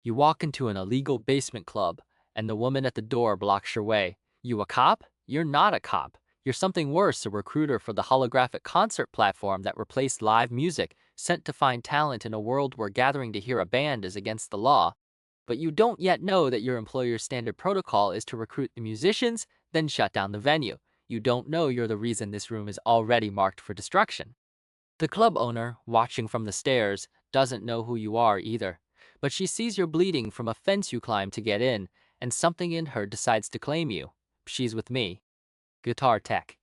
You walk into an illegal basement club, and the woman at the door blocks your way. You a cop? You're not a cop. You're something worse, a recruiter for the holographic concert platform that replaced live music, sent to find talent in a world where gathering to hear a band is against the law. But you don't yet know that your employer's standard protocol is to recruit the musicians, then shut down the venue. You don't know you're the reason this room is already marked for destruction. The club owner, watching from the stairs, doesn't know who you are either. But she sees you're bleeding from a fence you climbed to get in, and something in her decides to claim you. She's with me. Guitar tech.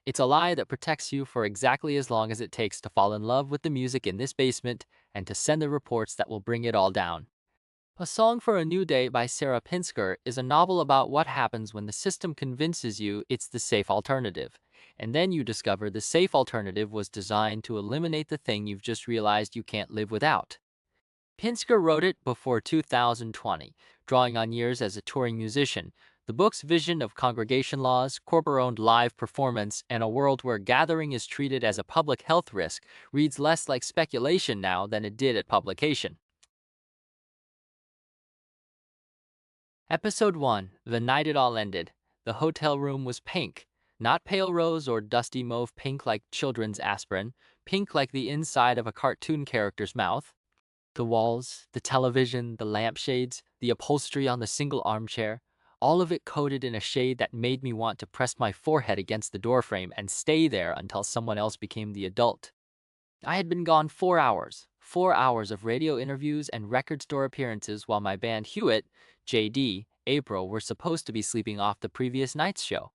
It's a lie that protects you for exactly as long as it takes to fall in love with the music in this basement and to send the reports that will bring it all down. A Song for a New Day by Sarah Pinsker is a novel about what happens when the system convinces you it's the safe alternative, and then you discover the safe alternative was designed to eliminate the thing you've just realized you can't live without. Pinsker wrote it before 2020, drawing on years as a touring musician. The book's vision of congregation laws, corporate-owned live performance, and a world where gathering is treated as a public health risk reads less like speculation now than it did at publication. Episode 1. The night it all ended. The hotel room was pink. Not pale rose or dusty mauve pink like children's aspirin, pink like the inside of a cartoon character's mouth. The walls, the television, the lampshades, the upholstery on the single armchair, all of it coated in a shade that made me want to press my forehead against the doorframe and stay there until someone else became the adult. I had been gone 4 hours of radio interviews and record store appearances while my band Hewitt, JD, April were supposed to be sleeping off the previous night's show.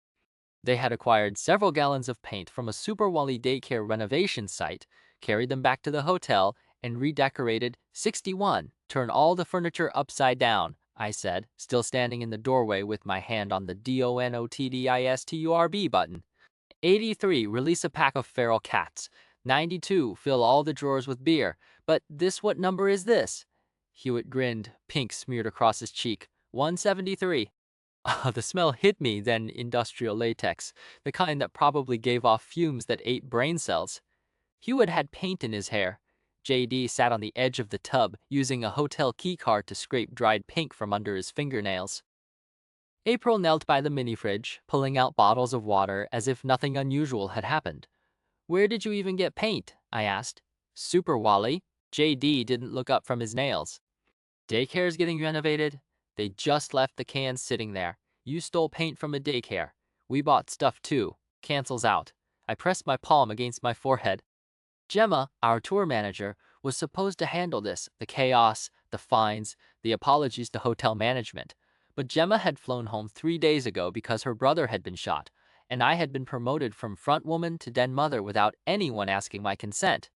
They had acquired several gallons of paint from a Superwally daycare renovation site, carried them back to the hotel, and redecorated 61. Turn all the furniture upside down, I said, still standing in the doorway with my hand on the DONOTDISTURB button. 83. Release a pack of feral cats. 92. Fill all the drawers with beer. But what number is this? Hewitt grinned, pink smeared across his cheek. 173. The smell hit me, then industrial latex, the kind that probably gave off fumes that ate brain cells. Hewitt had paint in his hair. JD sat on the edge of the tub, using a hotel keycard to scrape dried pink from under his fingernails. April knelt by the mini-fridge, pulling out bottles of water as if nothing unusual had happened. "Where did you even get paint?" I asked. "Superwally." JD didn't look up from his nails. "Daycare's getting renovated. They just left the cans sitting there. You stole paint from a daycare. We bought stuff too. Cancels out." I pressed my palm against my forehead. Gemma, our tour manager, was supposed to handle this, the chaos, the fines, the apologies to hotel management. But Gemma had flown home 3 days ago because her brother had been shot, and I had been promoted from front woman to den mother without anyone asking my consent.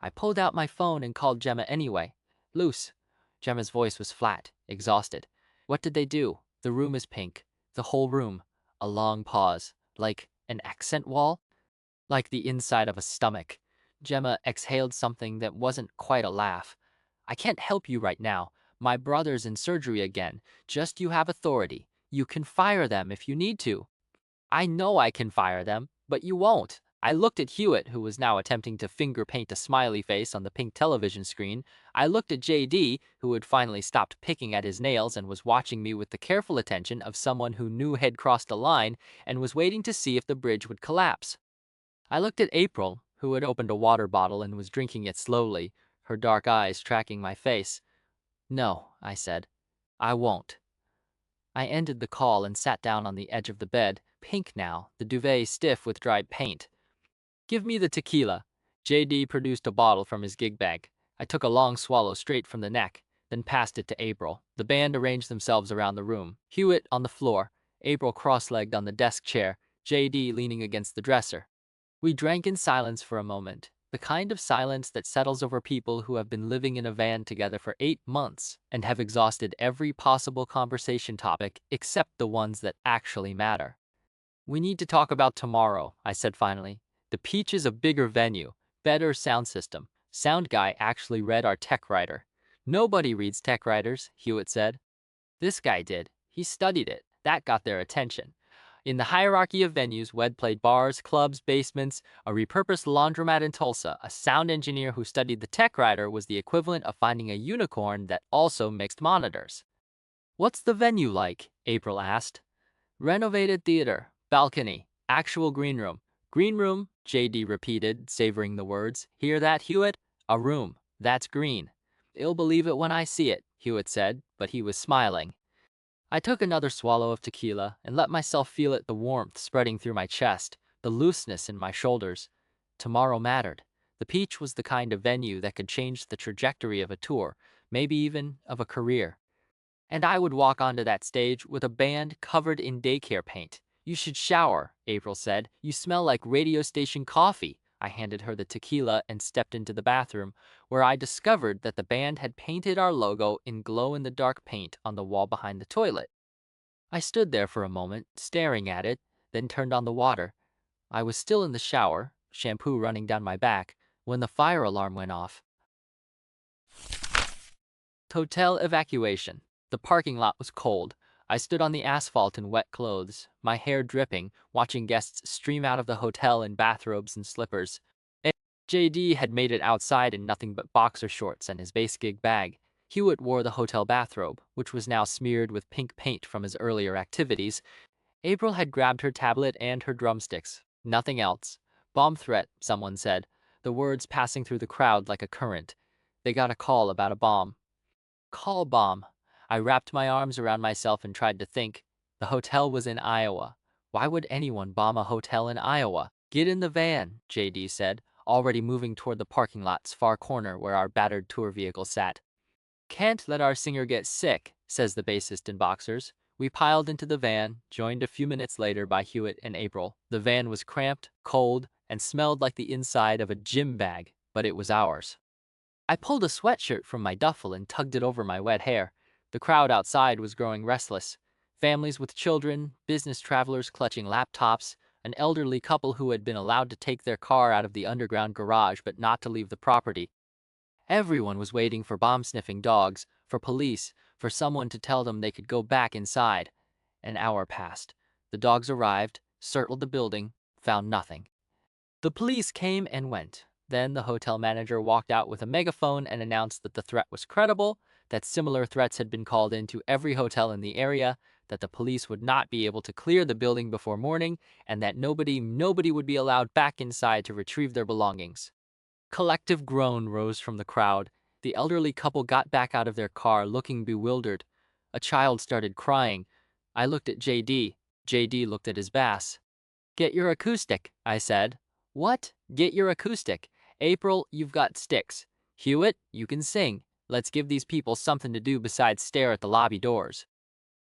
I pulled out my phone and called Gemma anyway. "Luce." Gemma's voice was flat, exhausted. "What did they do? The room is pink. The whole room." A long pause. "Like an accent wall?" "Like the inside of a stomach." Gemma exhaled something that wasn't quite a laugh. "I can't help you right now. My brother's in surgery again. Just you have authority. You can fire them if you need to." "I know I can fire them, but you won't." I looked at Hewitt, who was now attempting to finger paint a smiley face on the pink television screen. I looked at JD, who had finally stopped picking at his nails and was watching me with the careful attention of someone who knew had crossed a line and was waiting to see if the bridge would collapse. I looked at April, who had opened a water bottle and was drinking it slowly, her dark eyes tracking my face. "No," I said. "I won't." I ended the call and sat down on the edge of the bed, pink now, the duvet stiff with dried paint. "Give me the tequila." JD produced a bottle from his gig bag. I took a long swallow straight from the neck, then passed it to April. The band arranged themselves around the room. Hewitt on the floor, April cross-legged on the desk chair, JD leaning against the dresser. We drank in silence for a moment, the kind of silence that settles over people who have been living in a van together for 8 months and have exhausted every possible conversation topic except the ones that actually matter. "We need to talk about tomorrow," I said finally. "The Peach is a bigger venue, better sound system. Sound guy actually read our tech writer." "Nobody reads tech writers," Hewitt said. "This guy did. He studied it. That got their attention. In the hierarchy of venues, Wed played bars, clubs, basements, a repurposed laundromat in Tulsa. A sound engineer who studied the tech writer was the equivalent of finding a unicorn that also mixed monitors. What's the venue like? April asked. Renovated theater, balcony, actual green room. Green room, JD repeated, savoring the words. Hear that, Hewitt? A room. That's green. You'll believe it when I see it, Hewitt said, but he was smiling. I took another swallow of tequila and let myself feel it, the warmth spreading through my chest, the looseness in my shoulders. Tomorrow mattered. The Peach was the kind of venue that could change the trajectory of a tour, maybe even of a career. And I would walk onto that stage with a band covered in daycare paint. You should shower, April said. You smell like radio station coffee. I handed her the tequila and stepped into the bathroom, where I discovered that the band had painted our logo in glow-in-the-dark paint on the wall behind the toilet. I stood there for a moment, staring at it, then turned on the water. I was still in the shower, shampoo running down my back, when the fire alarm went off. Hotel evacuation. The parking lot was cold. I stood on the asphalt in wet clothes, my hair dripping, watching guests stream out of the hotel in bathrobes and slippers. JD had made it outside in nothing but boxer shorts and his base gig bag. Hewitt wore the hotel bathrobe, which was now smeared with pink paint from his earlier activities. April had grabbed her tablet and her drumsticks. Nothing else. Bomb threat, someone said, the words passing through the crowd like a current. They got a call about a bomb. Call bomb. I wrapped my arms around myself and tried to think. The hotel was in Iowa. Why would anyone bomb a hotel in Iowa? Get in the van, JD said, already moving toward the parking lot's far corner where our battered tour vehicle sat. Can't let our singer get sick, says the bassist in boxers. We piled into the van, joined a few minutes later by Hewitt and April. The van was cramped, cold, and smelled like the inside of a gym bag, but it was ours. I pulled a sweatshirt from my duffel and tugged it over my wet hair. The crowd outside was growing restless. Families with children, business travelers clutching laptops, an elderly couple who had been allowed to take their car out of the underground garage but not to leave the property. Everyone was waiting for bomb-sniffing dogs, for police, for someone to tell them they could go back inside. An hour passed. The dogs arrived, circled the building, found nothing. The police came and went. Then the hotel manager walked out with a megaphone and announced that the threat was credible, that similar threats had been called into every hotel in the area, that the police would not be able to clear the building before morning, and that nobody would be allowed back inside to retrieve their belongings. Collective groan rose from the crowd. The elderly couple got back out of their car, looking bewildered. A child started crying. I looked at JD. JD looked at his bass. Get your acoustic, I said. What? Get your acoustic. April, you've got sticks. Hewitt, you can sing. Let's give these people something to do besides stare at the lobby doors.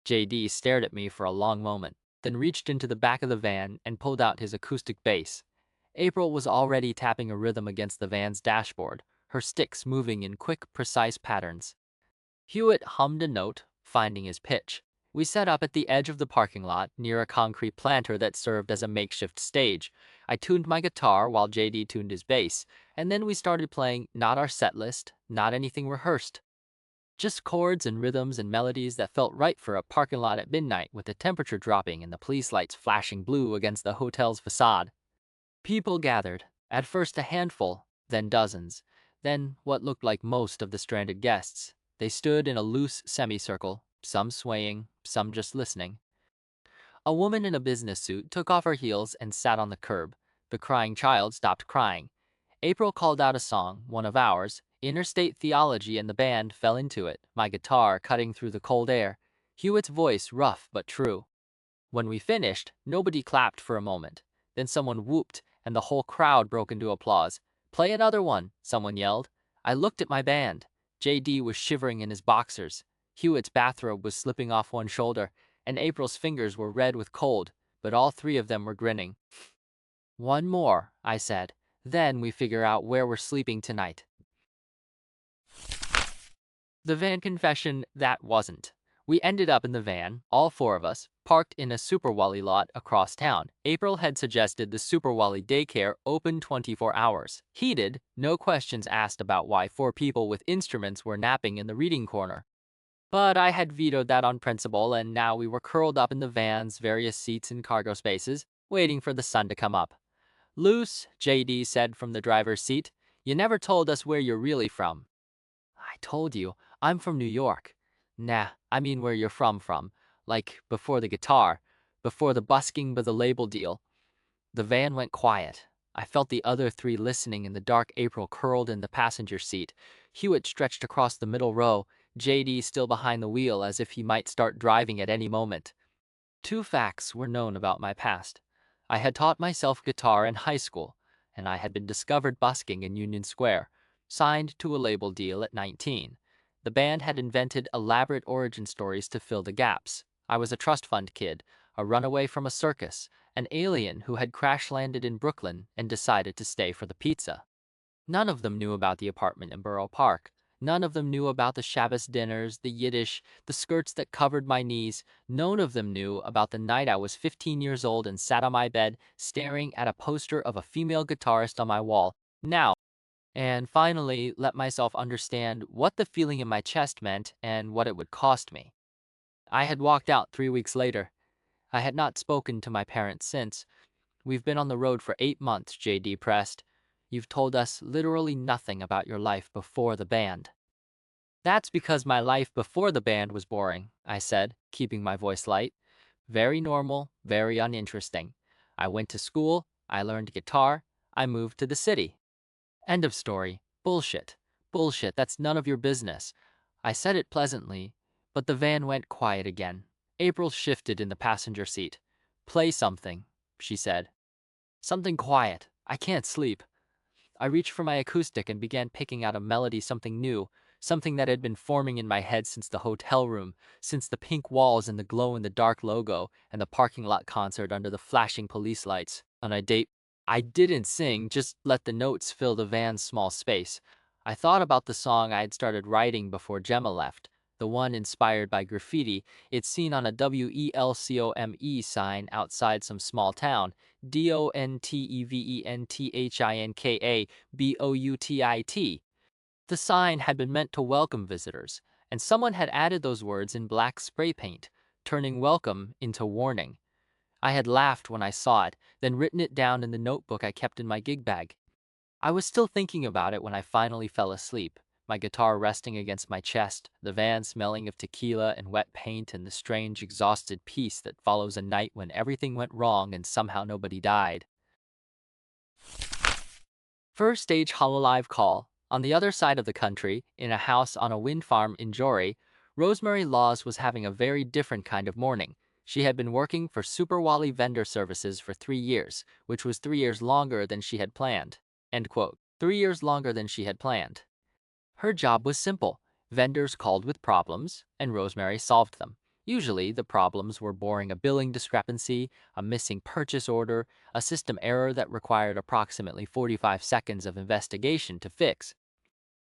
JD stared at me for a long moment, then reached into the back of the van and pulled out his acoustic bass. April was already tapping a rhythm against the van's dashboard, her sticks moving in quick, precise patterns. Hewitt hummed a note, finding his pitch. We set up at the edge of the parking lot, near a concrete planter that served as a makeshift stage. I tuned my guitar while JD tuned his bass, and then we started playing not our set list, not anything rehearsed. Just chords and rhythms and melodies that felt right for a parking lot at midnight with the temperature dropping and the police lights flashing blue against the hotel's facade. People gathered, at first a handful, then dozens, then what looked like most of the stranded guests. They stood in a loose semicircle, some swaying, some just listening. A woman in a business suit took off her heels and sat on the curb. The crying child stopped crying. April called out a song, one of ours, Interstate Theology, and the band fell into it, my guitar cutting through the cold air, Hewitt's voice rough but true. When we finished, nobody clapped for a moment. Then someone whooped, and the whole crowd broke into applause. Play another one, someone yelled. I looked at my band. JD was shivering in his boxers. Hewitt's bathrobe was slipping off one shoulder, and April's fingers were red with cold, but all three of them were grinning. One more, I said. Then we figure out where we're sleeping tonight. The van confession, that wasn't. We ended up in the van, all four of us, parked in a Superwally lot across town. April had suggested the Superwally daycare open 24 hours. Heated, no questions asked about why four people with instruments were napping in the reading corner. But I had vetoed that on principle, and now we were curled up in the van's various seats and cargo spaces, waiting for the sun to come up. Luce, JD said from the driver's seat, "You never told us where you're really from." "I told you, I'm from New York." "Nah, I mean where you're from. Like, before the guitar, before the busking by the label deal." The van went quiet. I felt the other three listening in the dark April curled in the passenger seat. Hewitt stretched across the middle row, JD still behind the wheel as if he might start driving at any moment. Two facts were known about my past. I had taught myself guitar in high school, and I had been discovered busking in Union Square, signed to a label deal at 19. The band had invented elaborate origin stories to fill the gaps. I was a trust fund kid, a runaway from a circus, an alien who had crash-landed in Brooklyn and decided to stay for the pizza. None of them knew about the apartment in Borough Park. None of them knew about the Shabbos dinners, the Yiddish, the skirts that covered my knees. None of them knew about the night I was 15 years old and sat on my bed, staring at a poster of a female guitarist on my wall. Now, and finally let myself understand what the feeling in my chest meant and what it would cost me. I had walked out 3 weeks later. I had not spoken to my parents since. "We've been on the road for 8 months, JD pressed. You've told us literally nothing about your life before the band." "That's because my life before the band was boring," I said, keeping my voice light. "Very normal, very uninteresting. I went to school, I learned guitar, I moved to the city. End of story. Bullshit. Bullshit, that's none of your business." I said it pleasantly, but the van went quiet again. April shifted in the passenger seat. "Play something," she said. "Something quiet. I can't sleep." I reached for my acoustic and began picking out a melody, something new, something that had been forming in my head since the hotel room, since the pink walls and the glow-in-the-dark logo and the parking lot concert under the flashing police lights on a date. I didn't sing, just let the notes fill the van's small space. I thought about the song I had started writing before Gemma left, the one inspired by graffiti it's seen on a WELCOME sign outside some small town, DONTEVENTHINKABOUTIT. The sign had been meant to welcome visitors, and someone had added those words in black spray paint, turning welcome into warning. I had laughed when I saw it, then written it down in the notebook I kept in my gig bag. I was still thinking about it when I finally fell asleep, my guitar resting against my chest, the van smelling of tequila and wet paint, and the strange, exhausted peace that follows a night when everything went wrong and somehow nobody died. First StageHoloLive call. On the other side of the country, in a house on a wind farm in Jory, Rosemary Laws was having a very different kind of morning. She had been working for Superwally vendor services for 3 years, which was 3 years longer than she had planned. End quote. 3 years longer than she had planned. Her job was simple. Vendors called with problems, and Rosemary solved them. Usually, the problems were boring: a billing discrepancy, a missing purchase order, a system error that required approximately 45 seconds of investigation to fix.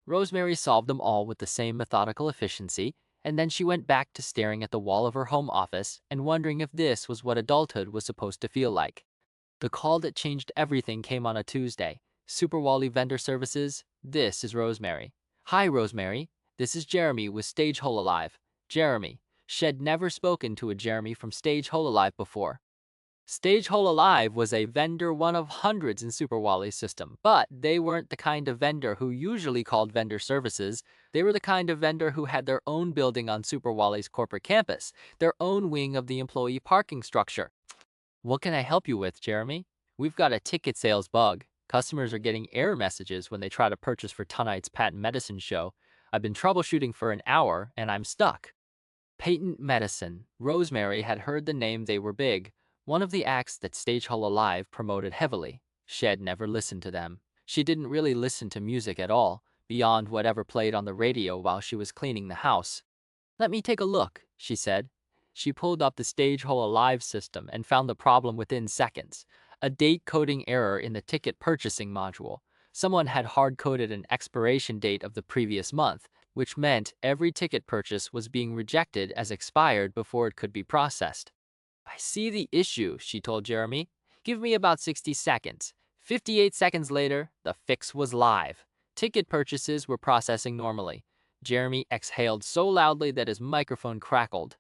Rosemary solved them all with the same methodical efficiency, and then she went back to staring at the wall of her home office and wondering if this was what adulthood was supposed to feel like. The call that changed everything came on a Tuesday. Superwally Vendor Services, this is Rosemary. "Hi, Rosemary. This is Jeremy with StageHoloLive." Jeremy. Shed never spoken to a Jeremy from StageHoloLive before. StageHoloLive was a vendor, one of hundreds in Superwally's system, but they weren't the kind of vendor who usually called vendor services. They were the kind of vendor who had their own building on Superwally's corporate campus, their own wing of the employee parking structure. "What can I help you with, Jeremy?" "We've got a ticket sales bug. Customers are getting error messages when they try to purchase for tonight's patent medicine show. I've been troubleshooting for an hour, and I'm stuck." Patent medicine. Rosemary had heard the name. They were big. One of the acts that StageHoloLive promoted heavily. Shed never listened to them. She didn't really listen to music at all, beyond whatever played on the radio while she was cleaning the house. "Let me take a look," she said. She pulled up the StageHoloLive system and found the problem within seconds. A date coding error in the ticket purchasing module. Someone had hard-coded an expiration date of the previous month, which meant every ticket purchase was being rejected as expired before it could be processed. "I see the issue," she told Jeremy. "Give me about 60 seconds. 58 seconds later, the fix was live. Ticket purchases were processing normally. Jeremy exhaled so loudly that his microphone crackled.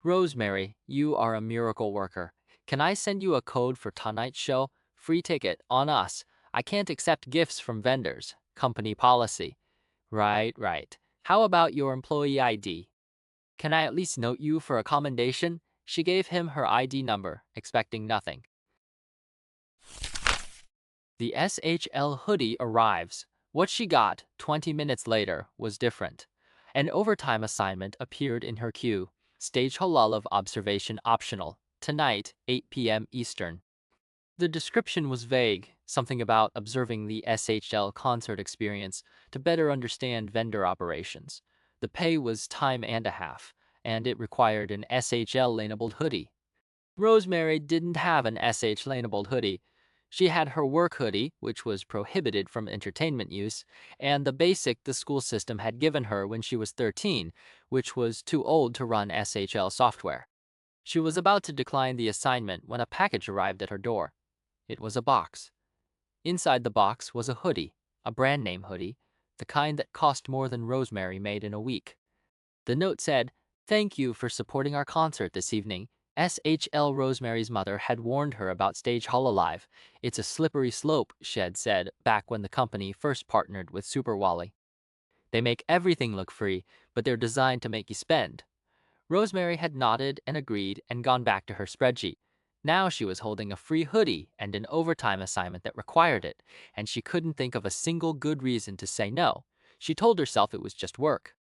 Rosemary, you are a miracle worker. Can I send you a code for tonight's show? Free ticket, on us. I can't accept gifts from vendors. Company policy. Right, right. How about your employee ID? Can I at least note you for a commendation? She gave him her ID number, expecting nothing. The SHL hoodie arrives. What she got 20 minutes later was different. An overtime assignment appeared in her queue. StageHoloLive observation optional. Tonight, 8 p.m. Eastern. The description was vague, something about observing the SHL concert experience to better understand vendor operations. The pay was time and a half, and it required an SHL labeled hoodie. Rosemary didn't have an SH labeled hoodie. She had her work hoodie, which was prohibited from entertainment use, and the basic the school system had given her when she was 13, which was too old to run SHL software. She was about to decline the assignment when a package arrived at her door. It was a box. Inside the box was a hoodie, a brand name hoodie, the kind that cost more than Rosemary made in a week. The note said, "Thank you for supporting our concert this evening. SHL Rosemary's mother had warned her about StageHoloLive. It's a slippery slope," she had said back when the company first partnered with Superwally. "They make everything look free, but they're designed to make you spend." Rosemary had nodded and agreed and gone back to her spreadsheet. Now she was holding a free hoodie and an overtime assignment that required it, and she couldn't think of a single good reason to say no. She told herself it was just work.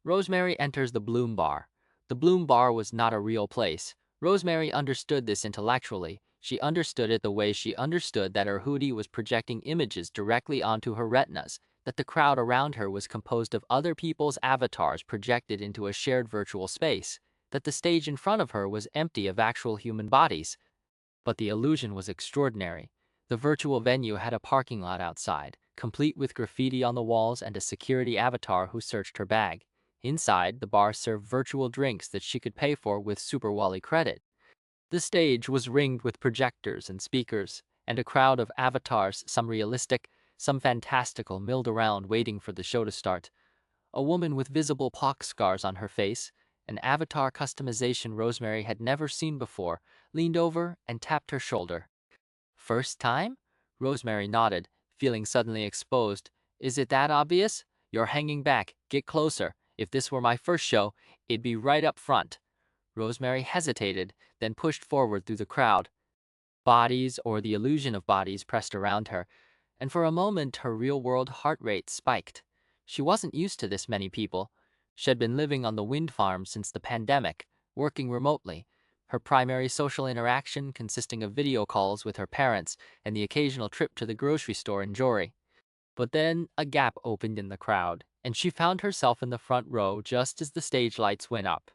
Rosemary enters the Bloom Bar. The Bloom Bar was not a real place. Rosemary understood this intellectually. She understood it the way she understood that her hoodie was projecting images directly onto her retinas, that the crowd around her was composed of other people's avatars projected into a shared virtual space, that the stage in front of her was empty of actual human bodies. But the illusion was extraordinary. The virtual venue had a parking lot outside, complete with graffiti on the walls and a security avatar who searched her bag. Inside, the bar served virtual drinks that she could pay for with Superwally credit. The stage was ringed with projectors and speakers, and a crowd of avatars, some realistic, some fantastical, milled around waiting for the show to start. A woman with visible pox scars on her face, an avatar customization Rosemary had never seen before, leaned over and tapped her shoulder. "First time?" Rosemary nodded, feeling suddenly exposed. "Is it that obvious? You're hanging back. Get closer. If this were my first show, it'd be right up front." Rosemary hesitated, then pushed forward through the crowd. Bodies, or the illusion of bodies, pressed around her, and for a moment her real-world heart rate spiked. She wasn't used to this many people. She had been living on the wind farm since the pandemic, working remotely, her primary social interaction consisting of video calls with her parents and the occasional trip to the grocery store in Jory. But then a gap opened in the crowd, and she found herself in the front row just as the stage lights went up.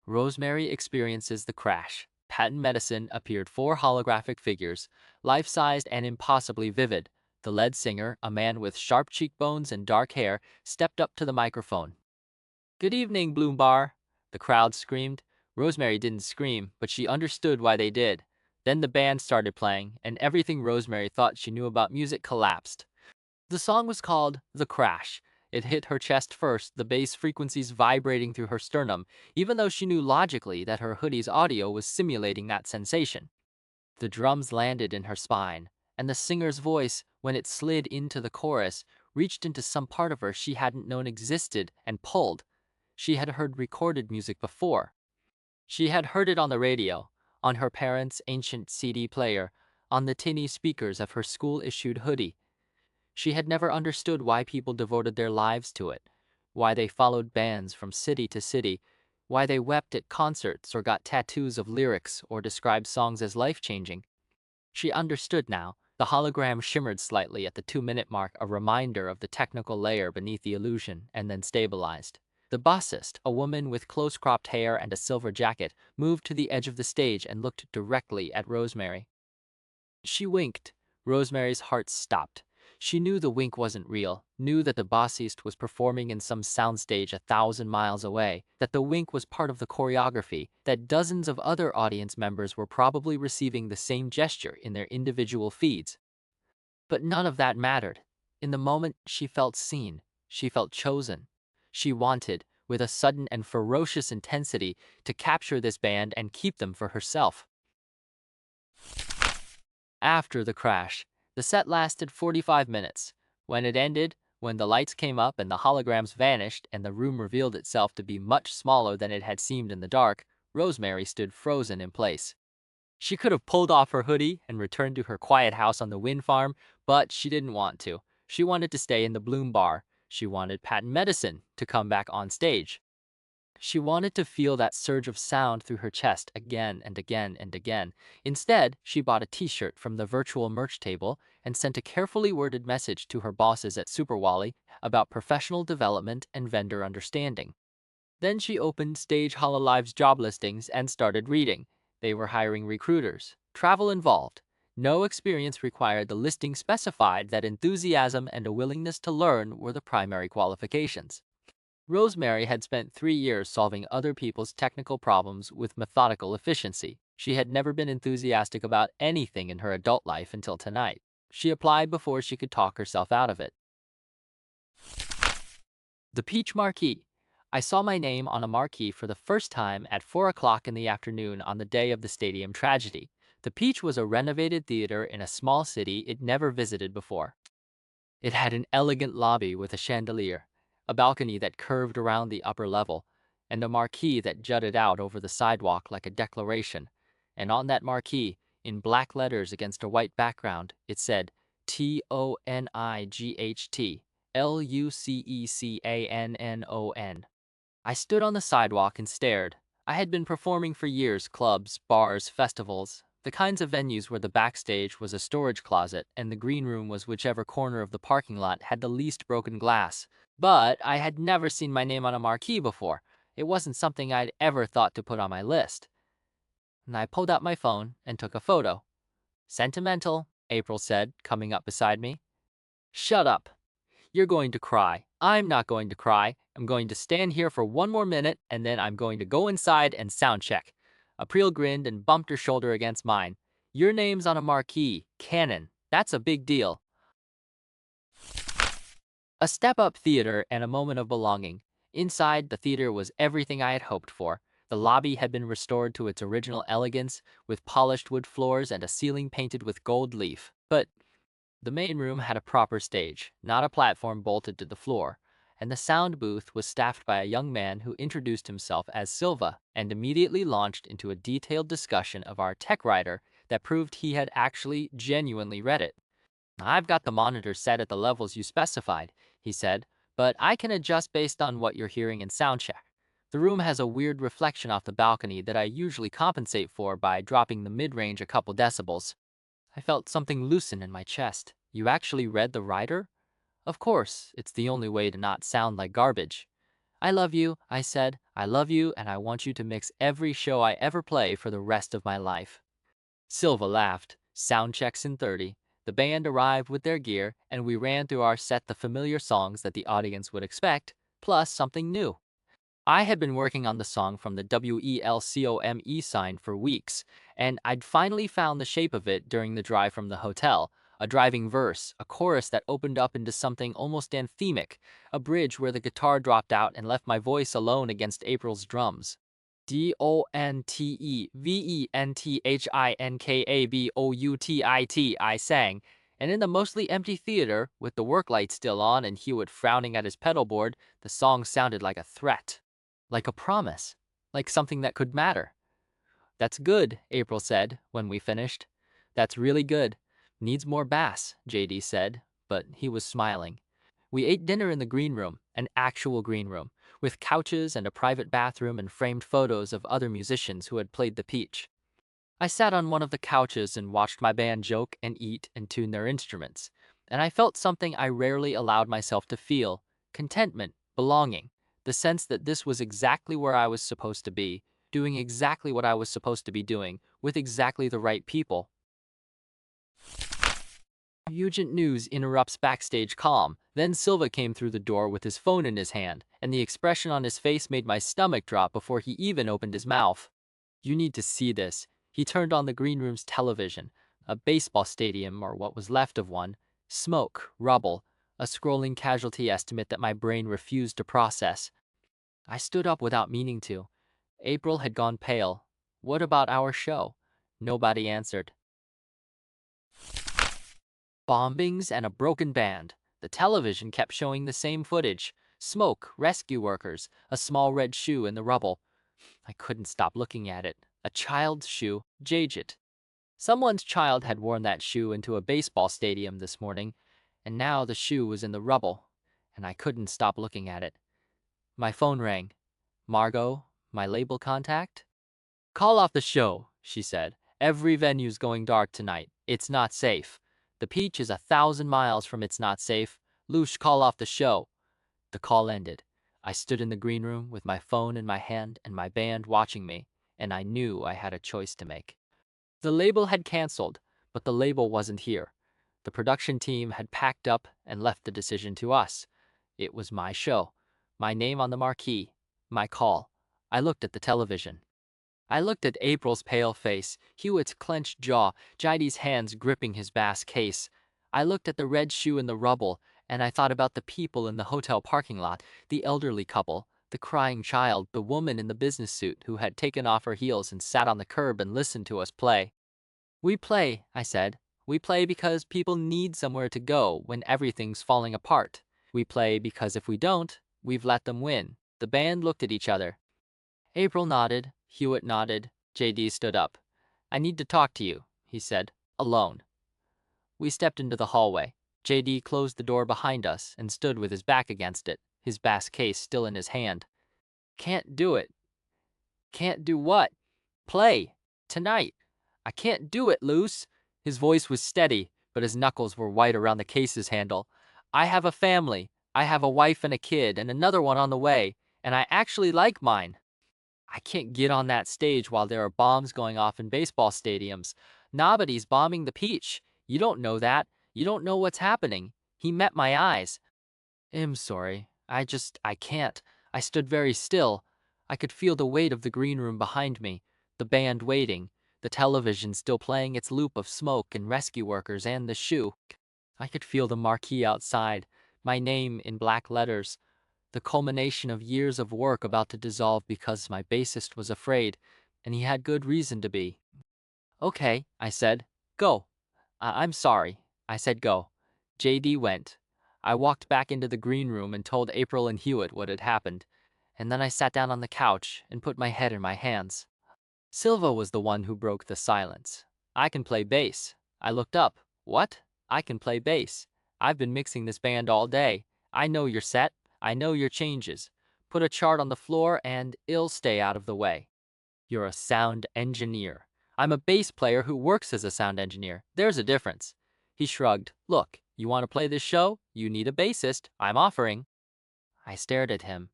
Rosemary experiences the crash. Patent Medicine appeared 4 holographic figures, life-sized and impossibly vivid. The lead singer, a man with sharp cheekbones and dark hair, stepped up to the microphone. "Good evening, Bloom Bar," the crowd screamed. Rosemary didn't scream, but she understood why they did. Then the band started playing, and everything Rosemary thought she knew about music collapsed. The song was called "The Crash." It hit her chest first, the bass frequencies vibrating through her sternum, even though she knew logically that her hoodie's audio was simulating that sensation. The drums landed in her spine, and the singer's voice, when it slid into the chorus, reached into some part of her she hadn't known existed and pulled. She had heard recorded music before. She had heard it on the radio, on her parents' ancient CD player, on the tinny speakers of her school-issued hoodie. She had never understood why people devoted their lives to it, why they followed bands from city to city, why they wept at concerts or got tattoos of lyrics or described songs as life-changing. She understood now. The hologram shimmered slightly at the 2-minute mark, a reminder of the technical layer beneath the illusion, and then stabilized. The bassist, a woman with close-cropped hair and a silver jacket, moved to the edge of the stage and looked directly at Rosemary. She winked. Rosemary's heart stopped. She knew the wink wasn't real, knew that the bassist was performing in some soundstage 1,000 miles away, that the wink was part of the choreography, that dozens of other audience members were probably receiving the same gesture in their individual feeds. But none of that mattered. In the moment, she felt seen. She felt chosen. She wanted, with a sudden and ferocious intensity, to capture this band and keep them for herself. After the crash, the set lasted 45 minutes. When it ended, when the lights came up and the holograms vanished and the room revealed itself to be much smaller than it had seemed in the dark, Rosemary stood frozen in place. She could have pulled off her hoodie and returned to her quiet house on the wind farm, but she didn't want to. She wanted to stay in the Bloom Bar. She wanted patent medicine to come back on stage. She wanted to feel that surge of sound through her chest again and again and again. Instead, she bought a t-shirt from the virtual merch table and sent a carefully worded message to her bosses at Superwally about professional development and vendor understanding. Then she opened StageHoloLive's job listings and started reading. They were hiring recruiters. Travel involved. No experience required. The listing specified that enthusiasm and a willingness to learn were the primary qualifications. Rosemary had spent 3 years solving other people's technical problems with methodical efficiency. She had never been enthusiastic about anything in her adult life until tonight. She applied before she could talk herself out of it. The Peach Marquee. I saw my name on a marquee for the first time at 4 o'clock in the afternoon on the day of the stadium tragedy. The Peach was a renovated theater in a small city it never visited before. It had an elegant lobby with a chandelier, a balcony that curved around the upper level, and a marquee that jutted out over the sidewalk like a declaration. And on that marquee, in black letters against a white background, it said, TONIGHT, LUCECANNON. I stood on the sidewalk and stared. I had been performing for years, clubs, bars, festivals, the kinds of venues where the backstage was a storage closet and the green room was whichever corner of the parking lot had the least broken glass. But I had never seen my name on a marquee before. It wasn't something I'd ever thought to put on my list. And I pulled out my phone and took a photo. Sentimental, April said, coming up beside me. Shut up. You're going to cry. I'm not going to cry. I'm going to stand here for one more minute, and then I'm going to go inside and sound check. April grinned and bumped her shoulder against mine. Your name's on a marquee, Cannon. That's a big deal. A step-up theater and a moment of belonging. Inside, the theater was everything I had hoped for. The lobby had been restored to its original elegance, with polished wood floors and a ceiling painted with gold leaf. But the main room had a proper stage, not a platform bolted to the floor, and the sound booth was staffed by a young man who introduced himself as Silva and immediately launched into a detailed discussion of our tech writer that proved he had actually genuinely read it. I've got the monitor set at the levels you specified, he said, but I can adjust based on what you're hearing in soundcheck. The room has a weird reflection off the balcony that I usually compensate for by dropping the mid-range a couple decibels. I felt something loosen in my chest. You actually read the writer? Of course, it's the only way to not sound like garbage. I love you, I said. I love you, and I want you to mix every show I ever play for the rest of my life. Silva laughed. Sound checks in 30. The band arrived with their gear, and we ran through our set the familiar songs that the audience would expect, plus something new. I had been working on the song from the WELCOME sign for weeks, and I'd finally found the shape of it during the drive from the hotel. A driving verse, a chorus that opened up into something almost anthemic, a bridge where the guitar dropped out and left my voice alone against April's drums. DONTEVENTHINKABOUTIT, I sang, and in the mostly empty theater, with the work light still on and Hewitt frowning at his pedal board, the song sounded like a threat. Like a promise. Like something that could matter. That's good, April said, when we finished. That's really good. Needs more bass, JD said, but he was smiling. We ate dinner in the green room, an actual green room, with couches and a private bathroom and framed photos of other musicians who had played the Peach. I sat on one of the couches and watched my band joke and eat and tune their instruments, and I felt something I rarely allowed myself to feel: contentment, belonging, the sense that this was exactly where I was supposed to be, doing exactly what I was supposed to be doing, with exactly the right people. Urgent news interrupts backstage calm. Then Silva came through the door with his phone in his hand, and the expression on his face made my stomach drop before he even opened his mouth. You need to see this. He turned on the green room's television, a baseball stadium or what was left of one, Smoke, rubble, a scrolling casualty estimate that my brain refused to process. I stood up without meaning to. April had gone pale. What about our show? Nobody answered. Bombings and a broken band. The television kept showing the same footage. Smoke, rescue workers, a small red shoe in the rubble. I couldn't stop looking at it. A child's shoe, Jajit. Someone's child had worn that shoe into a baseball stadium this morning, and now the shoe was in the rubble, and I couldn't stop looking at it. My phone rang. Margot, my label contact? Call off the show, she said. Every venue's going dark tonight. It's not safe. The Peach is 1,000 miles from It's Not Safe. Luce, call off the show. The call ended. I stood in the green room with my phone in my hand and my band watching me, and I knew I had a choice to make. The label had canceled, but the label wasn't here. The production team had packed up and left the decision to us. It was my show, my name on the marquee, my call. I looked at the television. I looked at April's pale face, Hewitt's clenched jaw, Jaide's hands gripping his bass case. I looked at the red shoe in the rubble, and I thought about the people in the hotel parking lot, the elderly couple, the crying child, the woman in the business suit who had taken off her heels and sat on the curb and listened to us play. We play, I said. We play because people need somewhere to go when everything's falling apart. We play because if we don't, we've let them win. The band looked at each other. April nodded, Hewitt nodded, JD stood up. I need to talk to you, he said, alone. We stepped into the hallway. JD closed the door behind us and stood with his back against it, his bass case still in his hand. Can't do it. Can't do what? Play. Tonight. I can't do it, Luce. His voice was steady, but his knuckles were white around the case's handle. I have a family. I have a wife and a kid and another one on the way, and I actually like mine. I can't get on that stage while there are bombs going off in baseball stadiums. Nobody's bombing the Peach. You don't know that. You don't know what's happening. He met my eyes. I'm sorry. I can't. I stood very still. I could feel the weight of the green room behind me, the band waiting, the television still playing its loop of smoke and rescue workers and the shoe. I could feel the marquee outside, my name in black letters, the culmination of years of work about to dissolve because my bassist was afraid, and he had good reason to be. Okay, I said. Go. I'm sorry. I said go. JD went. I walked back into the green room and told April and Hewitt what had happened, and then I sat down on the couch and put my head in my hands. Silva was the one who broke the silence. I can play bass. I looked up. What? I can play bass. I've been mixing this band all day. I know your set. I know your changes. Put a chart on the floor and it'll stay out of the way. You're a sound engineer. I'm a bass player who works as a sound engineer. There's a difference. He shrugged. Look, you want to play this show? You need a bassist. I'm offering. I stared at him.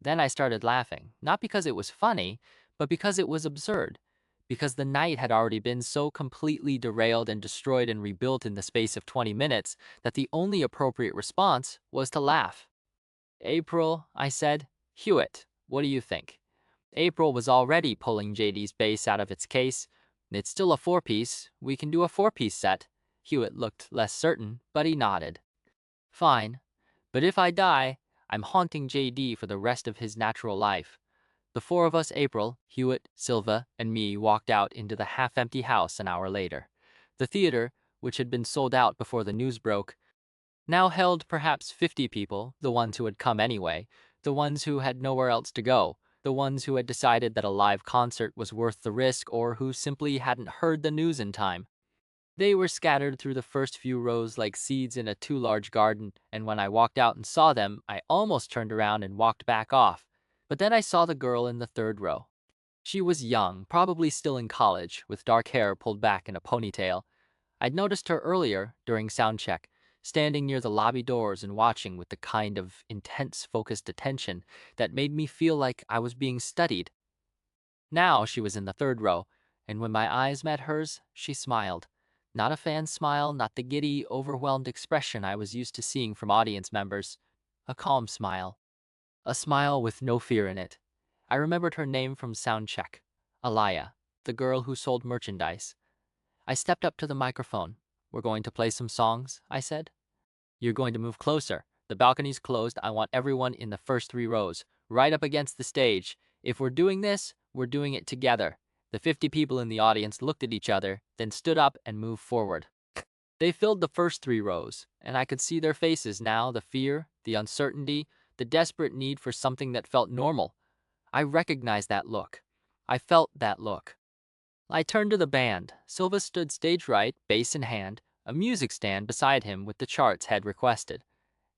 Then I started laughing, not because it was funny, but because it was absurd. Because the night had already been so completely derailed and destroyed and rebuilt in the space of 20 minutes that the only appropriate response was to laugh. April, I said. Hewitt, what do you think? April was already pulling JD's bass out of its case. It's still a four-piece. We can do a four-piece set. Hewitt looked less certain, but he nodded. Fine. But if I die, I'm haunting JD for the rest of his natural life. The four of us, April, Hewitt, Silva, and me, walked out into the half-empty house an hour later. The theater, which had been sold out before the news broke, now held perhaps 50 people, the ones who had come anyway, the ones who had nowhere else to go, the ones who had decided that a live concert was worth the risk or who simply hadn't heard the news in time. They were scattered through the first few rows like seeds in a too large garden, and when I walked out and saw them, I almost turned around and walked back off. But then I saw the girl in the third row. She was young, probably still in college, with dark hair pulled back in a ponytail. I'd noticed her earlier, during soundcheck, standing near the lobby doors and watching with the kind of intense, focused attention that made me feel like I was being studied. Now she was in the third row, and when my eyes met hers, she smiled. Not a fan smile, not the giddy, overwhelmed expression I was used to seeing from audience members. A calm smile. A smile with no fear in it. I remembered her name from soundcheck. Alaya, the girl who sold merchandise. I stepped up to the microphone. We're going to play some songs, I said. You're going to move closer. The balcony's closed. I want everyone in the first 3 rows, right up against the stage. If we're doing this, we're doing it together. The 50 people in the audience looked at each other, then stood up and moved forward. They filled the first 3 rows, and I could see their faces now, the fear, the uncertainty, the desperate need for something that felt normal. I recognized that look. I felt that look. I turned to the band. Silva stood stage right, bass in hand, a music stand beside him with the charts had requested.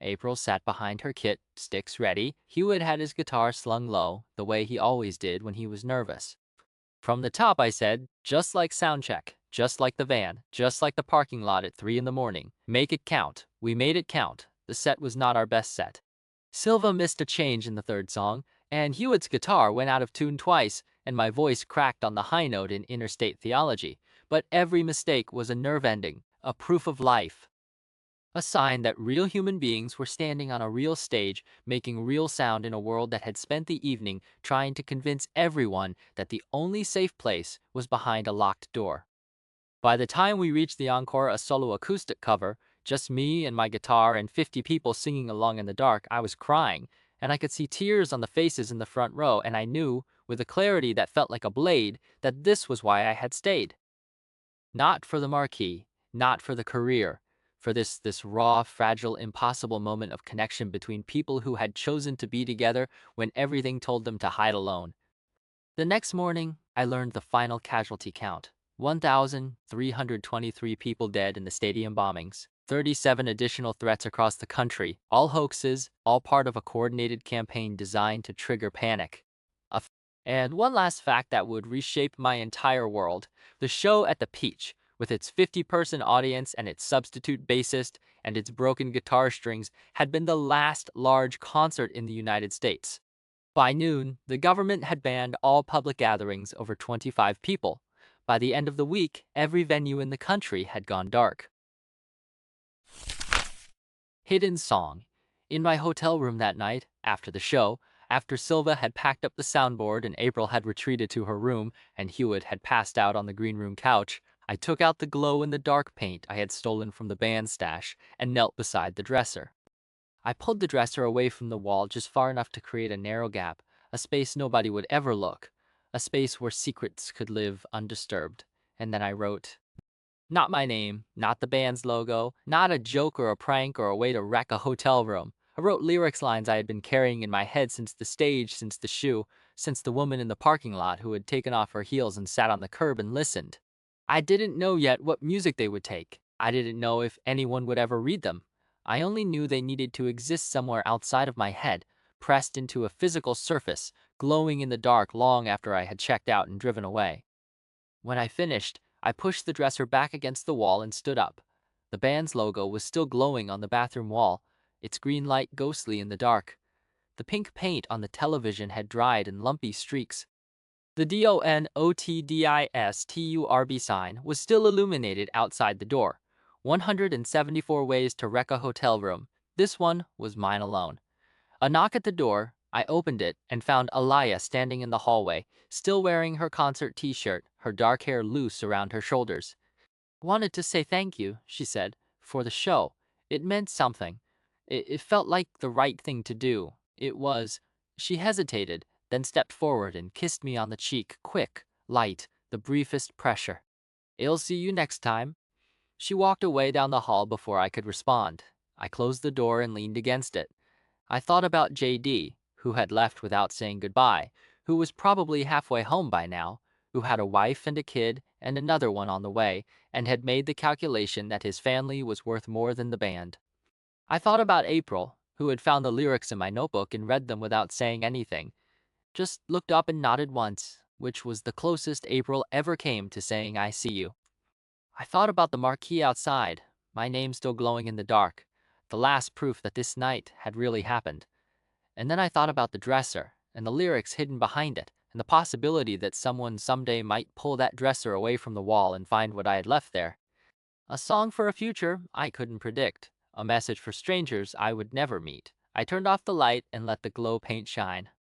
April sat behind her kit, sticks ready. Hewitt had his guitar slung low, the way he always did when he was nervous. From the top, I said, just like soundcheck, just like the van, just like the parking lot at 3 in the morning. Make it count. We made it count. The set was not our best set. Silva missed a change in the 3rd song, and Hewitt's guitar went out of tune twice, and my voice cracked on the high note in interstate theology. But every mistake was a nerve ending, a proof of life. A sign that real human beings were standing on a real stage, making real sound in a world that had spent the evening trying to convince everyone that the only safe place was behind a locked door. By the time we reached the encore, a solo acoustic cover, just me and my guitar and 50 people singing along in the dark, I was crying, and I could see tears on the faces in the front row, and I knew, with a clarity that felt like a blade, that this was why I had stayed. Not for the marquee, not for the career, for this raw, fragile, impossible moment of connection between people who had chosen to be together when everything told them to hide alone. The next morning, I learned the final casualty count. 1,323 people dead in the stadium bombings. 37 additional threats across the country, all hoaxes, all part of a coordinated campaign designed to trigger panic. And one last fact that would reshape my entire world. The show at the Peach, with its 50-person audience and its substitute bassist and its broken guitar strings, had been the last large concert in the United States. By noon, the government had banned all public gatherings over 25 people. By the end of the week, every venue in the country had gone dark. Hidden song. In my hotel room that night, after the show, after Silva had packed up the soundboard and April had retreated to her room and Hewitt had passed out on the green room couch, I took out the glow-in-the-dark paint I had stolen from the band stash and knelt beside the dresser. I pulled the dresser away from the wall just far enough to create a narrow gap, a space nobody would ever look, a space where secrets could live undisturbed. And then I wrote, not my name, not the band's logo, not a joke or a prank or a way to wreck a hotel room. I wrote lyrics lines I had been carrying in my head since the stage, since the shoe, since the woman in the parking lot who had taken off her heels and sat on the curb and listened. I didn't know yet what music they would take. I didn't know if anyone would ever read them. I only knew they needed to exist somewhere outside of my head, pressed into a physical surface, glowing in the dark long after I had checked out and driven away. When I finished, I pushed the dresser back against the wall and stood up. The band's logo was still glowing on the bathroom wall, its green light ghostly in the dark. The pink paint on the television had dried in lumpy streaks. The DONOTDISTURB sign was still illuminated outside the door. 174 ways to wreck a hotel room. This one was mine alone. A knock at the door. I opened it and found Alaya standing in the hallway, still wearing her concert t-shirt, her dark hair loose around her shoulders. "Wanted to say thank you," she said, "for the show. It meant something. It felt like the right thing to do. It was." She hesitated, then stepped forward and kissed me on the cheek, quick, light, the briefest pressure. "I'll see you next time." She walked away down the hall before I could respond. I closed the door and leaned against it. I thought about JD, who had left without saying goodbye, who was probably halfway home by now, who had a wife and a kid and another one on the way, and had made the calculation that his family was worth more than the band. I thought about April, who had found the lyrics in my notebook and read them without saying anything, just looked up and nodded once, which was the closest April ever came to saying I see you. I thought about the marquee outside, my name still glowing in the dark, the last proof that this night had really happened. And then I thought about the dresser, and the lyrics hidden behind it, and the possibility that someone someday might pull that dresser away from the wall and find what I had left there. A song for a future I couldn't predict, a message for strangers I would never meet. I turned off the light and let the glow paint shine.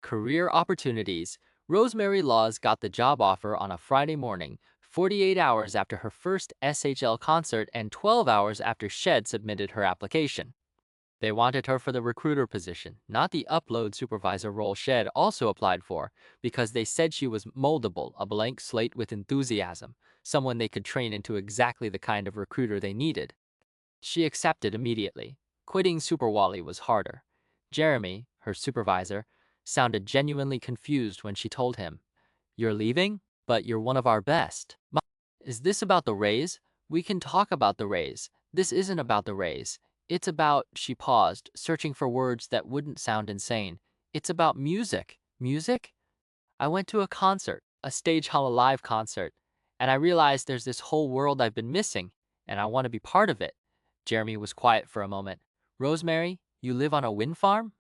Career opportunities. Rosemary Laws got the job offer on a Friday morning, 48 hours after her first SHL concert and 12 hours after Shed submitted her application. They wanted her for the recruiter position, not the upload supervisor role Shed also applied for, because they said she was moldable, a blank slate with enthusiasm, someone they could train into exactly the kind of recruiter they needed. She accepted immediately. Quitting Superwally was harder. Jeremy, her supervisor, sounded genuinely confused when she told him, "You're leaving? But you're one of our best." Is this about the raise? We can talk about the raise. This isn't about the raise. It's about, she paused, searching for words that wouldn't sound insane. It's about music. Music? I went to a concert, a StageHoloLive concert, and I realized there's this whole world I've been missing, and I want to be part of it. Jeremy was quiet for a moment. Rosemary, you live on a wind farm?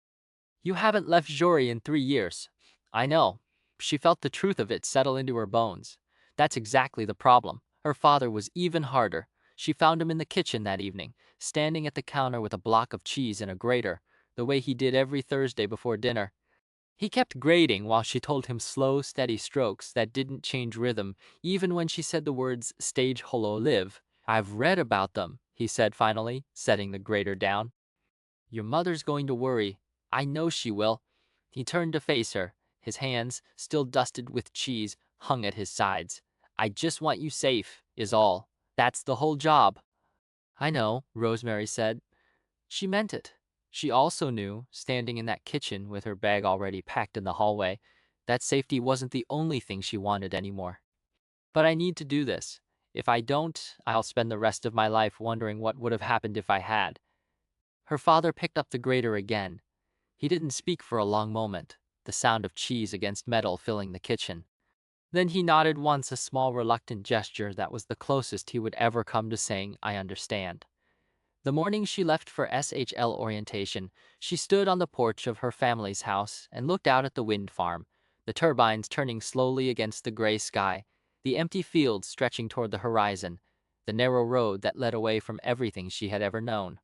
You haven't left Jory in 3 years. I know. She felt the truth of it settle into her bones. That's exactly the problem. Her father was even harder. She found him in the kitchen that evening, standing at the counter with a block of cheese and a grater, the way he did every Thursday before dinner. He kept grating while she told him slow, steady strokes that didn't change rhythm, even when she said the words StageHoloLive. I've read about them, he said finally, setting the grater down. Your mother's going to worry. I know she will. He turned to face her. His hands, still dusted with cheese, hung at his sides. I just want you safe, is all. That's the whole job. I know, Rosemary said. She meant it. She also knew, standing in that kitchen with her bag already packed in the hallway, that safety wasn't the only thing she wanted anymore. But I need to do this. If I don't, I'll spend the rest of my life wondering what would have happened if I had. Her father picked up the grater again. He didn't speak for a long moment, the sound of cheese against metal filling the kitchen. Then he nodded once, a small reluctant gesture that was the closest he would ever come to saying, I understand. The morning she left for SHL orientation, she stood on the porch of her family's house and looked out at the wind farm, the turbines turning slowly against the gray sky, the empty fields stretching toward the horizon, the narrow road that led away from everything she had ever known.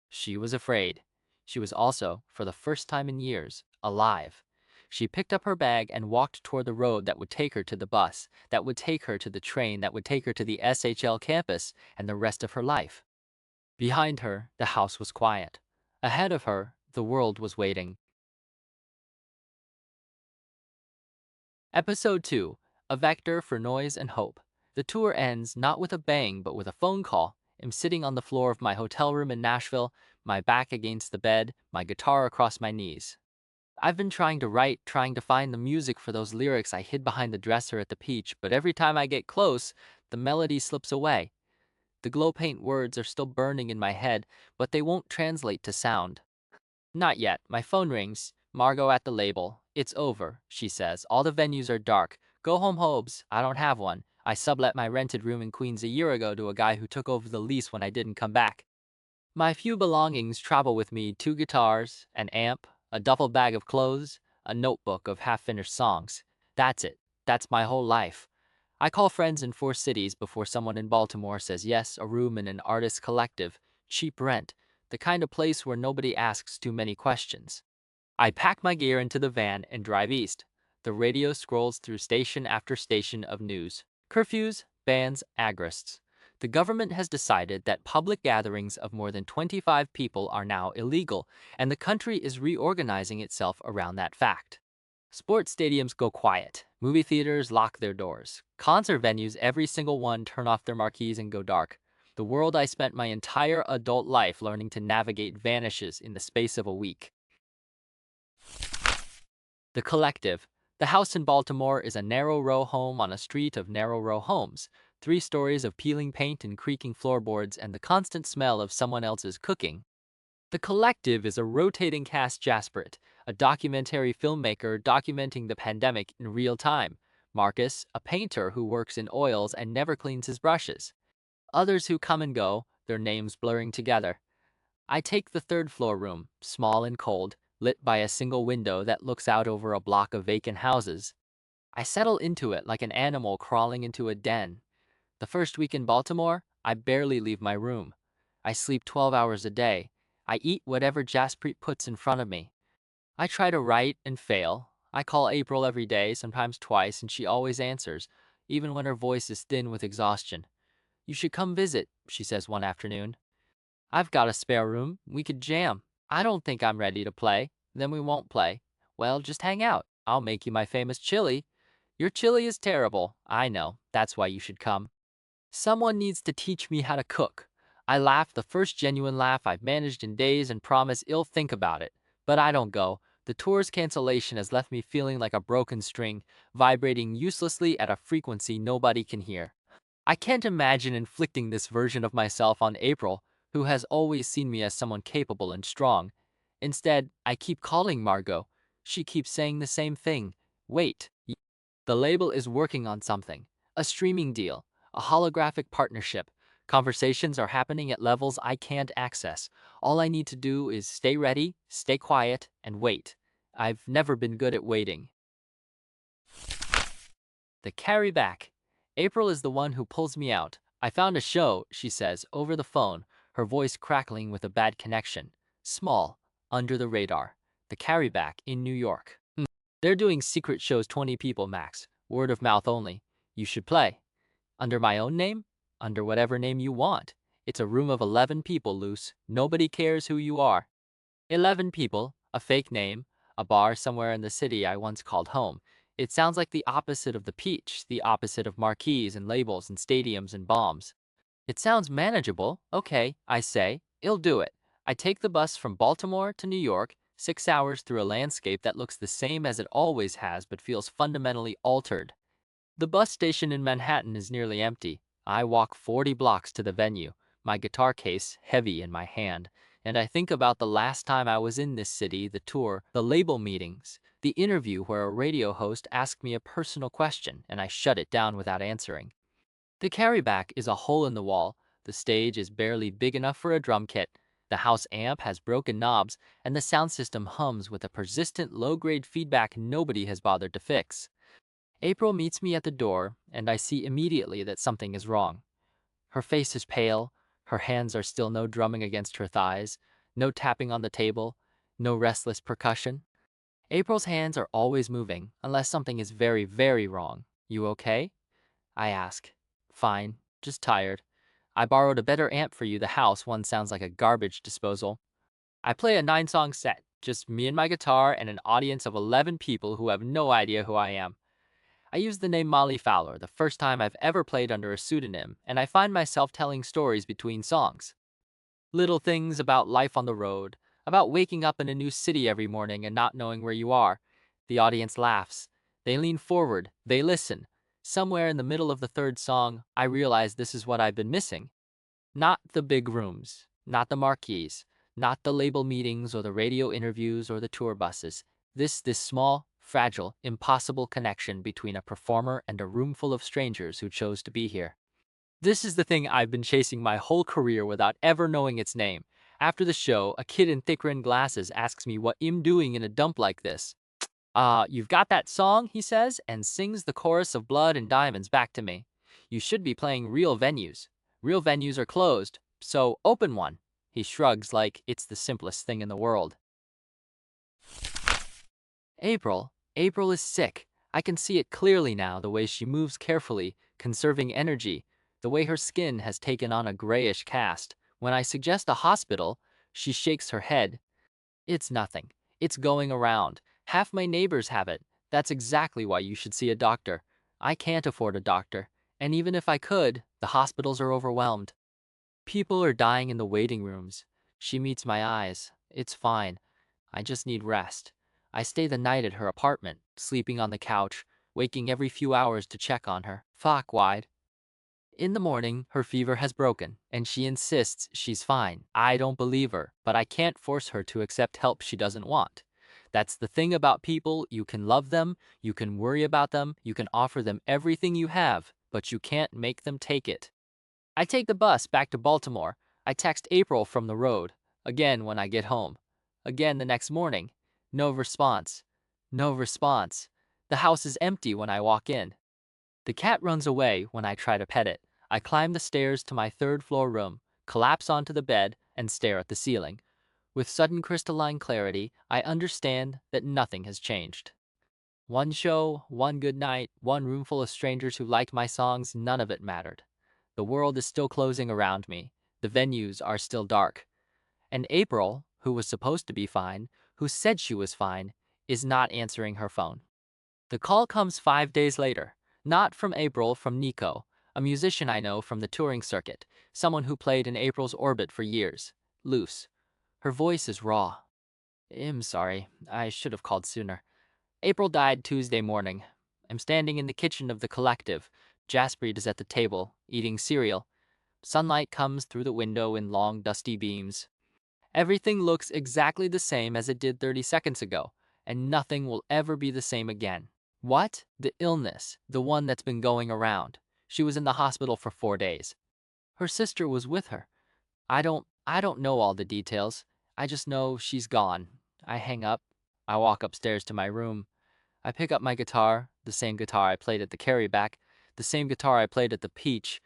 She was afraid. She was also, for the first time in years, alive. She picked up her bag and walked toward the road that would take her to the bus, that would take her to the train, that would take her to the SHL campus and the rest of her life. Behind her, the house was quiet. Ahead of her, the world was waiting. Episode 2, A Vector for Noise and Hope. The tour ends not with a bang but with a phone call. I'm sitting on the floor of my hotel room in Nashville, my back against the bed, my guitar across my knees. I've been trying to write, trying to find the music for those lyrics I hid behind the dresser at the Peach, but every time I get close, the melody slips away. The glow paint words are still burning in my head, but they won't translate to sound. Not yet. My phone rings. Margot at the label. It's over, she says. All the venues are dark. Go home, Hobes. I don't have one. I sublet my rented room in Queens a year ago to a guy who took over the lease when I didn't come back. My few belongings travel with me: 2 guitars, an amp, a duffel bag of clothes, a notebook of half-finished songs. That's it. That's my whole life. I call friends in 4 cities before someone in Baltimore says yes, a room in an artist collective, cheap rent, the kind of place where nobody asks too many questions. I pack my gear into the van and drive east. The radio scrolls through station after station of news. Curfews, bans, agorists. The government has decided that public gatherings of more than 25 people are now illegal, and the country is reorganizing itself around that fact. Sports stadiums go quiet. Movie theaters lock their doors. Concert venues, every single one, turn off their marquees and go dark. The world I spent my entire adult life learning to navigate vanishes in the space of a week. The Collective. The house in Baltimore is a narrow row home on a street of narrow row homes. 3 stories of peeling paint and creaking floorboards and the constant smell of someone else's cooking. The Collective is a rotating cast Jasperit, a documentary filmmaker documenting the pandemic in real time. Marcus, a painter who works in oils and never cleans his brushes. Others who come and go, their names blurring together. I take the 3rd floor room, small and cold, lit by a single window that looks out over a block of vacant houses. I settle into it like an animal crawling into a den. The first week in Baltimore, I barely leave my room. I sleep 12 hours a day. I eat whatever Jaspreet puts in front of me. I try to write and fail. I call April every day, sometimes twice, and she always answers. even when her voice is thin with exhaustion. "You should come visit," she says one afternoon. "I've got a spare room. We could jam." "I don't think I'm ready to play." "Then we won't play." "Well, just hang out. I'll make you my famous chili." "Your chili is terrible." "I know. That's why you should come." Someone needs to teach me how to cook. I laugh, the first genuine laugh I've managed in days, and promise I'll think about it. But I don't go. The tour's cancellation has left me feeling like a broken string, vibrating uselessly at a frequency nobody can hear. I can't imagine inflicting this version of myself on April, who has always seen me as someone capable and strong. Instead, I keep calling Margot. She keeps saying the same thing. Wait. The label is working on something. A streaming deal. A holographic partnership. Conversations are happening at levels I can't access. All I need to do is stay ready, stay quiet, and wait. I've never been good at waiting. The carryback. April is the one who pulls me out. "I found a show," she says, over the phone, her voice crackling with a bad connection. Small, under the radar. The carryback in New York. They're doing secret shows, 20 people max. Word of mouth only. You should play. Under my own name? Under whatever name you want. It's a room of 11 people, Luce. Nobody cares who you are. 11 people, a fake name, a bar somewhere in the city I once called home. It sounds like the opposite of the peach, the opposite of marquees and labels and stadiums and bombs. It sounds manageable. Okay, I say, I'll do it. I take the bus from Baltimore to New York, 6 hours through a landscape that looks the same as it always has but feels fundamentally altered. The bus station in Manhattan is nearly empty. I walk 40 blocks to the venue, my guitar case heavy in my hand, and I think about the last time I was in this city, the tour, the label meetings, the interview where a radio host asked me a personal question and I shut it down without answering. The carryback is a hole in the wall. The stage is barely big enough for a drum kit. The house amp has broken knobs, and the sound system hums with a persistent low-grade feedback nobody has bothered to fix. April meets me at the door, and I see immediately that something is wrong. Her face is pale, her hands are still no drumming against her thighs, no tapping on the table, no restless percussion. April's hands are always moving, unless something is very, very wrong. "You okay?" I ask. "Fine, just tired. I borrowed a better amp for you. The house one sounds like a garbage disposal." I play a 9-song set, just me and my guitar and an audience of 11 people who have no idea who I am. I use the name Molly Fowler, the first time I've ever played under a pseudonym, and I find myself telling stories between songs. Little things about life on the road, about waking up in a new city every morning and not knowing where you are. The audience laughs. They lean forward. They listen. Somewhere in the middle of the third song, I realize this is what I've been missing. Not the big rooms, not the marquees, not the label meetings or the radio interviews or the tour buses. This small, fragile, impossible connection between a performer and a room full of strangers who chose to be here. This is the thing I've been chasing my whole career without ever knowing its name. After the show, a kid in thick-rimmed glasses asks me what I'm doing in a dump like this. You've got that song," he says, and sings the chorus of Blood and Diamonds back to me. "You should be playing real venues. Real venues are closed, so open one." He shrugs like it's the simplest thing in the world. April is sick. I can see it clearly now, the way she moves carefully, conserving energy, the way her skin has taken on a grayish cast. When I suggest a hospital, she shakes her head. "It's nothing. It's going around. Half my neighbors have it. That's exactly why you should see a doctor. I can't afford a doctor, and even if I could, the hospitals are overwhelmed. People are dying in the waiting rooms." She meets my eyes. "It's fine. I just need rest." I stay the night at her apartment, sleeping on the couch, waking every few hours to check on her. Fuck wide. In the morning, her fever has broken, and she insists she's fine. I don't believe her, but I can't force her to accept help she doesn't want. That's the thing about people. You can love them, you can worry about them, you can offer them everything you have, but you can't make them take it. I take the bus back to Baltimore. I text April from the road. Again when I get home. Again the next morning. No response. No response. The house is empty when I walk in. The cat runs away when I try to pet it. I climb the stairs to my third-floor room, collapse onto the bed, and stare at the ceiling. With sudden crystalline clarity, I understand that nothing has changed. One show, one good night, one room full of strangers who liked my songs, none of it mattered. The world is still closing around me. The venues are still dark. And April, who was supposed to be fine, who said she was fine, is not answering her phone. The call comes 5 days later. Not from April, from Nico, a musician I know from the touring circuit, someone who played in April's orbit for years. Luce. Her voice is raw. I'm sorry, I should have called sooner. April died Tuesday morning. I'm standing in the kitchen of the collective. Jaspreet is at the table, eating cereal. Sunlight comes through the window in long, dusty beams. Everything looks exactly the same as it did 30 seconds ago, and nothing will ever be the same again. What? The illness, the one that's been going around. She was in the hospital for 4 days. Her sister was with her. I don't know all the details. I just know she's gone. I hang up. I walk upstairs to my room. I pick up my guitar, the same guitar I played at the carryback, the same guitar I played at the Peach,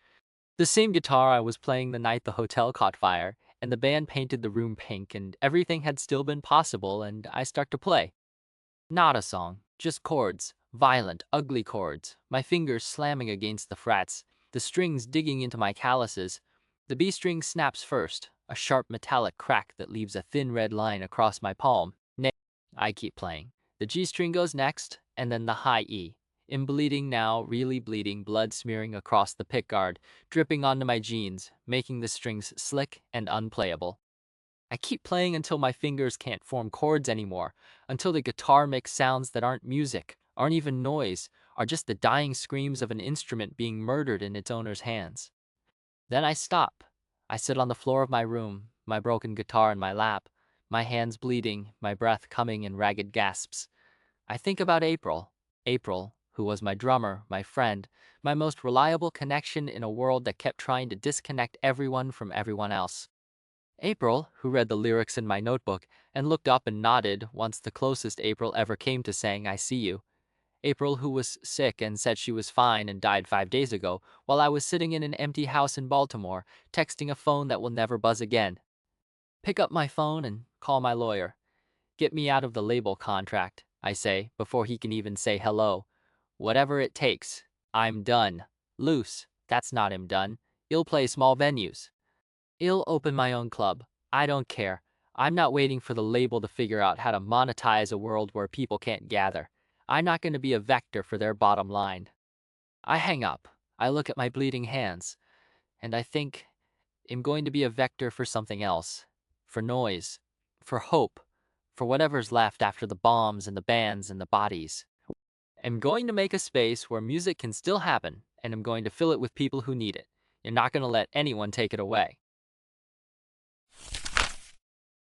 the same guitar I was playing the night the hotel caught fire, and the band painted the room pink, and everything had still been possible, and I start to play. Not a song, just chords, violent, ugly chords, my fingers slamming against the frets, the strings digging into my calluses. The B string snaps first, a sharp metallic crack that leaves a thin red line across my palm. Nay, I keep playing. The G string goes next, and then the high E. I'm bleeding now, really bleeding, blood smearing across the pickguard, dripping onto my jeans, making the strings slick and unplayable. I keep playing until my fingers can't form chords anymore, until the guitar makes sounds that aren't music, aren't even noise, are just the dying screams of an instrument being murdered in its owner's hands. Then I stop. I sit on the floor of my room, my broken guitar in my lap, my hands bleeding, my breath coming in ragged gasps. I think about April. April, who was my drummer, my friend, my most reliable connection in a world that kept trying to disconnect everyone from everyone else. April, who read the lyrics in my notebook and looked up and nodded once the closest April ever came to saying, "I see you." April, who was sick and said she was fine and died 5 days ago, while I was sitting in an empty house in Baltimore, texting a phone that will never buzz again. Pick up my phone and call my lawyer. Get me out of the label contract, I say, before he can even say hello. Whatever it takes. I'm done. Loose. That's not him done. He'll play small venues. I'll open my own club. I don't care. I'm not waiting for the label to figure out how to monetize a world where people can't gather. I'm not going to be a vector for their bottom line. I hang up. I look at my bleeding hands, and I think I'm going to be a vector for something else. For noise. For hope. For whatever's left after the bombs and the bands and the bodies. I'm going to make a space where music can still happen, and I'm going to fill it with people who need it. You're not going to let anyone take it away.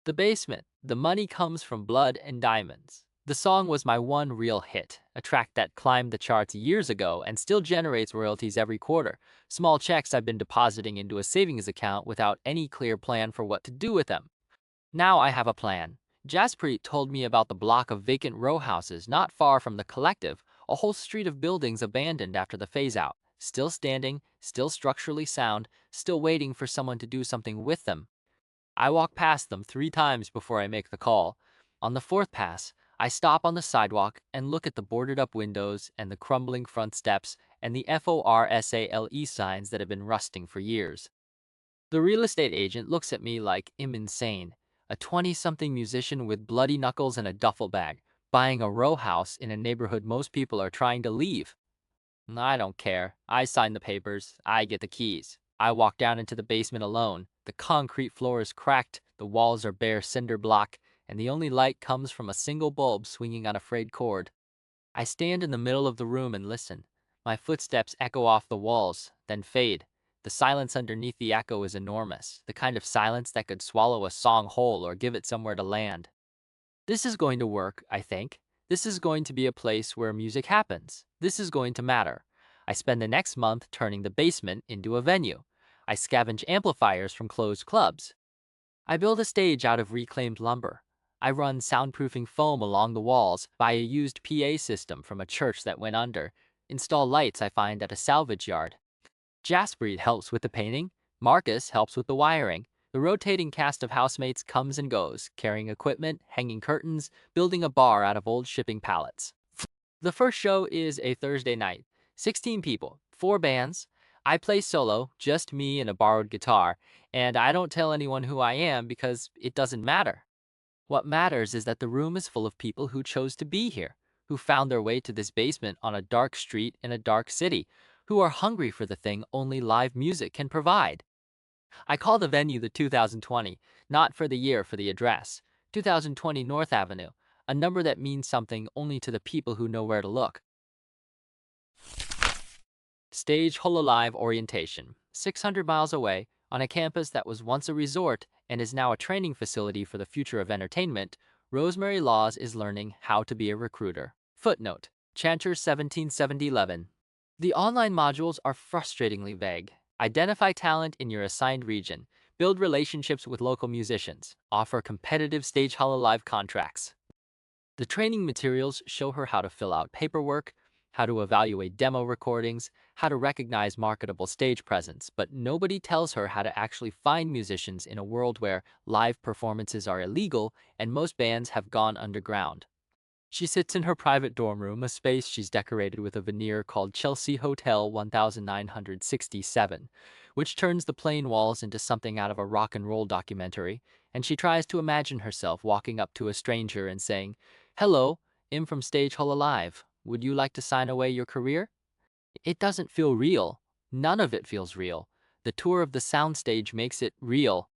The Basement. The money comes from blood and diamonds. The song was my one real hit, a track that climbed the charts years ago and still generates royalties every quarter. Small checks I've been depositing into a savings account without any clear plan for what to do with them. Now I have a plan. Jaspreet told me about the block of vacant row houses not far from the collective, a whole street of buildings abandoned after the phase-out, still standing, still structurally sound, still waiting for someone to do something with them. I walk past them 3 times before I make the call. On the fourth pass, I stop on the sidewalk and look at the boarded-up windows and the crumbling front steps and the FORSALE signs that have been rusting for years. The real estate agent looks at me like I'm insane, a 20-something musician with bloody knuckles and a duffel bag, buying a row house in a neighborhood most people are trying to leave. I don't care. I sign the papers. I get the keys. I walk down into the basement alone. The concrete floor is cracked, the walls are bare cinder block, and the only light comes from a single bulb swinging on a frayed cord. I stand in the middle of the room and listen. My footsteps echo off the walls, then fade. The silence underneath the echo is enormous, the kind of silence that could swallow a song whole or give it somewhere to land. This is going to work, I think. This is going to be a place where music happens. This is going to matter. I spend the next month turning the basement into a venue. I scavenge amplifiers from closed clubs. I build a stage out of reclaimed lumber. I run soundproofing foam along the walls, buy a used PA system from a church that went under, install lights I find at a salvage yard. Jaspreet helps with the painting. Marcus helps with the wiring. The rotating cast of housemates comes and goes, carrying equipment, hanging curtains, building a bar out of old shipping pallets. The first show is a Thursday night. 16 people, 4 bands. I play solo, just me and a borrowed guitar, and I don't tell anyone who I am because it doesn't matter. What matters is that the room is full of people who chose to be here, who found their way to this basement on a dark street in a dark city, who are hungry for the thing only live music can provide. I call the venue the 2020, not for the year, for the address. 2020 North Avenue, a number that means something only to the people who know where to look. StageHoloLive orientation, 600 miles away, on a campus that was once a resort and is now a training facility for the future of entertainment. Rosemary Laws is learning how to be a recruiter. Footnote: Chanter 177011. The online modules are frustratingly vague. Identify talent in your assigned region, build relationships with local musicians, offer competitive StageHoloLive contracts. The training materials show her how to fill out paperwork, how to evaluate demo recordings, how to recognize marketable stage presence, but nobody tells her how to actually find musicians in a world where live performances are illegal and most bands have gone underground. She sits in her private dorm room, a space she's decorated with a veneer called Chelsea Hotel 1967, which turns the plain walls into something out of a rock and roll documentary, and she tries to imagine herself walking up to a stranger and saying, "Hello, I'm from StageHoloLive. Would you like to sign away your career?" It doesn't feel real. None of it feels real. The tour of the soundstage makes it real.